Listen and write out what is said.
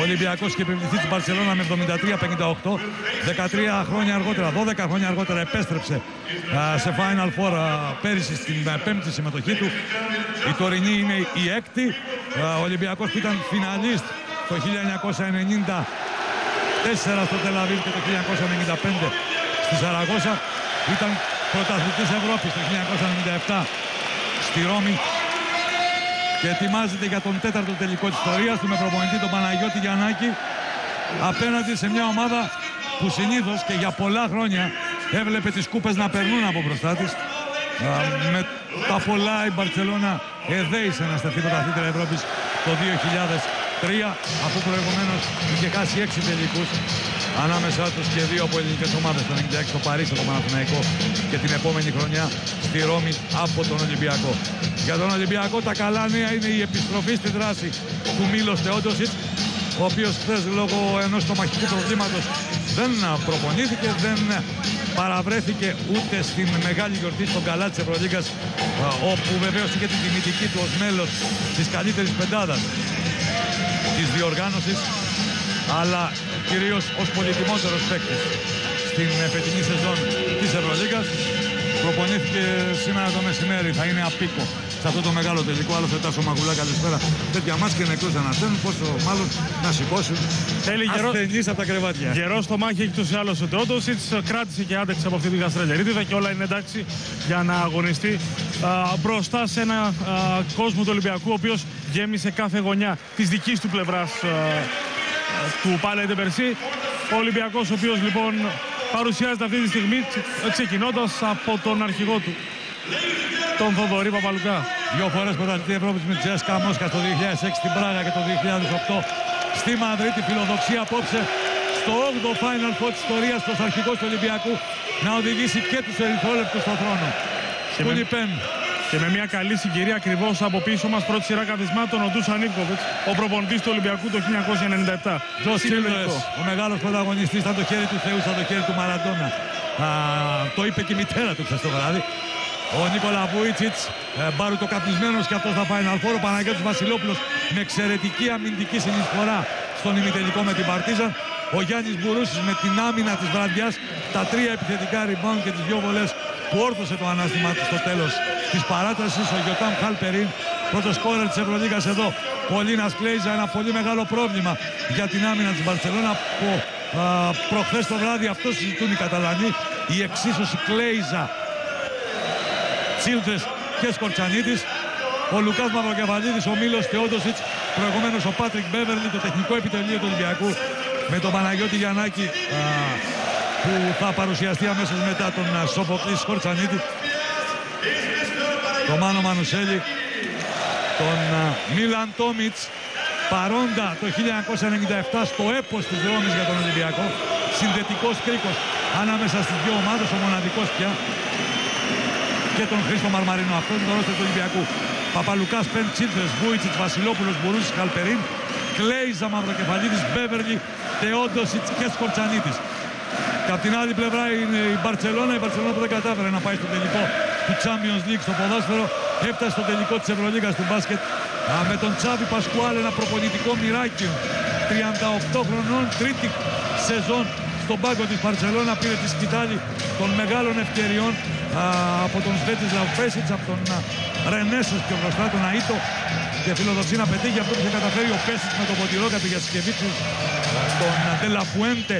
Ο Ολυμπιακός είχε επιβληθεί την Μπαρσελόνα με 73-58. 13 χρόνια αργότερα, 12 χρόνια αργότερα επέστρεψε σε Final Four πέρυσι στην πέμπτη συμμετοχή του. Η τωρινή είναι η έκτη. Ο Ολυμπιακός που ήταν φιναλίστ το 1994 στο Τελ Αβίβ και το 1995 στη Σαραγώσα, ήταν πρωταθλητής Ευρώπης το 1997 στη Ρώμη και ετοιμάζεται για τον τέταρτο τελικό της ιστορίας του με προπονητή τον Παναγιώτη Γιαννάκη απέναντι σε μια ομάδα που συνήθως και για πολλά χρόνια έβλεπε τις κούπες να περνούν από μπροστά της. Με τα πολλά η Μπαρσελόνα εδέησε να σταθεί πρωταθλήτρια Ευρώπης το 2003, αφού προηγουμένως είχε χάσει 6 τελικούς ανάμεσά τους και 2 από ελληνικές ομάδες, το 96 στο Παρίσι, το Παναθηναϊκό, και την επόμενη χρονιά στη Ρώμη από τον Ολυμπιακό. Για τον Ολυμπιακό τα καλά νέα είναι η επιστροφή στη δράση του Μίλος Θεόντοσιτς, ο οποίος χθες λόγω ενός στομαχικού προβλήματος δεν προπονήθηκε, δεν παραβρέθηκε ούτε στην μεγάλη γιορτή στον Καλά της Ευρωλίγκας, όπου βεβαίως είχε την τιμητική του ως μέλος της καλύτερης πεντάδας της διοργάνωσης, αλλά κυρίως ως πολυτιμότερος παίκτης στην φετινή σεζόν της Ευρωλίγκας. Προπονήθηκε σήμερα το μεσημέρι, θα είναι απίκο σε αυτό το μεγάλο τελικό. Άλλωστε Τάσο Μαγουλά, καλησπέρα. Τέτοια μάτς και νεκρούς δεν ανασταίνουν, πόσο μάλλον να σηκώσουν ασθενείς από τα κρεβάτια. Γερό στο μάχη έχει τους ή άλλως ο Θεόντοσιτς, κράτησε και άντεξε από αυτή τη γαστρελιαρίτιδα και όλα είναι εντάξει για να αγωνιστεί μπροστά σε ένα κόσμο του Ολυμπιακού, ο οποίος γέμισε κάθε γωνιά της δικής του πλευράς του Palais de Bercy. Ο Ολυμπιακός, ο οποίος λοιπόν παρουσιάζεται αυτή τη στιγμή ξεκινώντας από τον αρχηγό του, τον Θοδωρή Παπαλουκά. 2 φορές πρωταθλητή Ευρώπης με τη CSKA Μόσχα το 2006 στην Πράγα και το 2008 στη Μαδρίτη. Φιλοδοξία απόψε στο 8ο Final Four της ιστορίας του αρχηγός του Ολυμπιακού να οδηγήσει και τους ερυθρόλεπτους στον θρόνο. Και με μια καλή συγκυρία ακριβώς από πίσω μας, πρώτη σειρά καθισμάτων, ο Ντούσαν Ιβκοβιτς, ο προπονητής του Ολυμπιακού το 1997. Τζος Τσίλβερς, ο μεγάλος πρωταγωνιστής, ήταν το χέρι του Θεού, ήταν το χέρι του Μαραντόνα. Το είπε και η μητέρα του χθες το βράδυ. Ο Νίκολα Βούιτσιτς, μπαρουτοκαπνισμένος και αυτός θα πάει ένα φόρο. Ο Παναγιώτης Βασιλόπουλος με εξαιρετική αμυντική συνεισφορά στον ημιτελικό με την Παρτίζαν. Ο Γιάννης Μπουρούσης με την άμυνα της βραδιάς, τα 3 επιθετικά rebound και τις 2 βολές που όρθωσε το ανάστημα του στο τέλος της παράτασης. Ο Γιωτάμ Χαλπερίν, πρώτος σκόρερ της Ευρωλίγας εδώ. Ο Λίνας Κλέιζα, ένα πολύ μεγάλο πρόβλημα για την άμυνα της Μπαρσελόνα, που προχθές το βράδυ αυτό συζητούν οι Καταλανοί, η εξίσωση Κλέιζα, Τσίλτρες και Σκορτσανίτης. Ο Λουκάς Μαυροκεφαλίδης, ο Μίλος Θεόντοσιτς, προηγουμένως ο Πάτρικ Μπέβερλι, το τεχνικό επιτελείο του Ολυμπιακού με τον Παναγιώτη Γιαννάκη, που θα παρουσιαστεί αμέσως μετά τον Σοφοκλή Σκορτσανίτη, τον Μάνο Μανουσέλη, τον Μίλαν Τόμιτς, παρόντα το 1997 στο έπος της Ρώμης για τον Ολυμπιακό. Συνδετικός κρίκος ανάμεσα στις 2 ομάδες, ο μοναδικός πια, και τον Χρήστο Μαρμαρινό. Αυτό είναι το ρόστερ του Ολυμπιακού. Παπαλουκάς, Πεν, Τσίλτρες, Βούιτσιτς, Βασιλόπουλος, Μπουρούσης, Χαλπερίν, Κλέιζα, Μαυροκεφαλίδης, Μπέβερλι, Θεόντοσιτς και Σκορτσανίτης. Και από την άλλη πλευρά είναι η Μπαρσελόνα. Η Μπαρσελόνα που δεν κατάφερε να πάει στο τελικό του Champions League στο ποδόσφαιρο, έφτασε στο τελικό της Ευρωλίγας του μπάσκετ με τον Τσάβη Πασκουάλ, ένα προπονητικό μοιράκιο. 38 χρονών, τρίτη σεζόν στον πάγκο της Μπαρσελόνα, πήρε τη σκητάλη των μεγάλων ευκαιριών από τον Σβέτισλαβ Πέσιτς, από τον Ρενέσες πιο μπροστά, τον Αΐτο, και φιλοδοξεί να πετύχει αυτό που είχε καταφέρει ο Πέσιτς με τον Ποτηρόκα του Γιασκεβίτσιους, τον Ντελαφουέντε